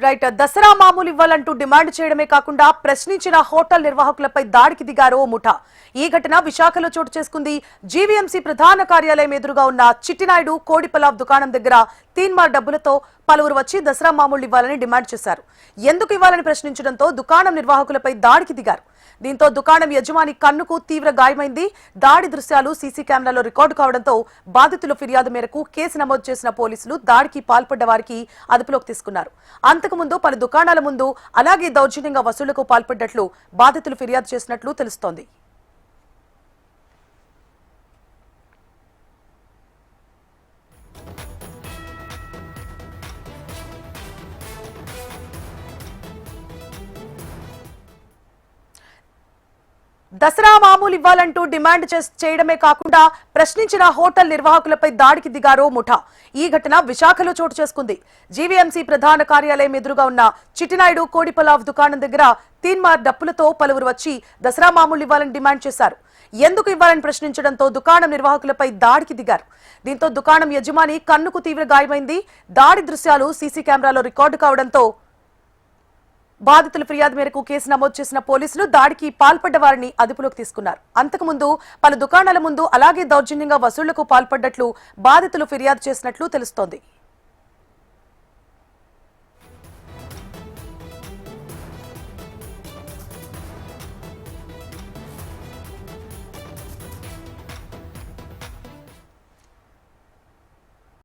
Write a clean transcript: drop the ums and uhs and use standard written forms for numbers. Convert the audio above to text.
Right Dasara మామూలు ఇవ్వాలంటూ demand చేయడమే కాకుండా ప్రశ్నించిన హోటల్ నిర్వాహకులపై దాడికి దిగారు ముఠా. ఈ ఘటన విశాఖలో చోటు చేసుకుంది. జీవీఎంసీ ప్రధాన కార్యాలయం ఎదురుగా ఉన్న చిట్టినాయుడు కోడి పలావ్ దుకాణం దగ్గర తీన్మార్ డబ్బులతో పలువురు వచ్చి దసరా మామూలు ఇవ్వాలని డిమాండ్ చేశారు. ఎందుకు ఇవ్వాలని ప్రశ్నించడంతో దుకాణం నిర్వాహకులపై దాడికి దిగారు. దీంతో దుకాణం యజమాని కన్నుకు తీవ్ర గాయమైంది. దాడి దృశ్యాలు సీసీ కెమెరాలో రికార్డు కావడంతో బాధితుల ఫిర్యాదు మేరకు కేసు నమోదు చేసిన పోలీసులు దాడికి పాల్పడ్డ వారికి అదుపులోకి తీసుకున్నారు. అంతకుముందు పలు దుకాణాల ముందు అలాగే దౌర్జన్యంగా వసూళ్లకు పాల్పడ్డట్లు బాధితులు ఫిర్యాదు చేసినట్లు తెలుస్తోంది. దసరా మామూలు ఇవ్వాలంటూ డిమాండ్ చేయడమే కాకుండా ప్రశ్నించిన హోటల్ నిర్వాహకులపై దాడికి దిగారు ముఠా. ఈ ఘటన విశాఖలో చోటు చేసుకుంది. జీవీఎంసీ ప్రధాన కార్యాలయం ఎదురుగా ఉన్న చిట్టినాయుడు కోడి పలావ్ దుకాణం దగ్గర తీన్మార్ డప్పులతో పలువురు వచ్చి దసరా మామూలు ఇవ్వాలని డిమాండ్ చేశారు. ఎందుకు ఇవ్వాలని ప్రశ్నించడంతో దుకాణం నిర్వాహకులపై దాడికి దిగారు. దీంతో దుకాణం యజమాని కన్నుకు తీవ్ర గాయమైంది. దాడి దృశ్యాలు సీసీ కెమెరాలో రికార్డు కావడంతో బాధితుల ఫిర్యాదు మేరకు కేసు నమోదు చేసిన పోలీసులు దాడికి పాల్పడ్డ వారిని అదుపులోకి తీసుకున్నారు. అంతకుముందు పలు దుకాణాల ముందు అలాగే దౌర్జన్యంగా వసూళ్లకు పాల్పడ్డట్లు బాధితులు ఫిర్యాదు చేసినట్లు తెలుస్తోంది.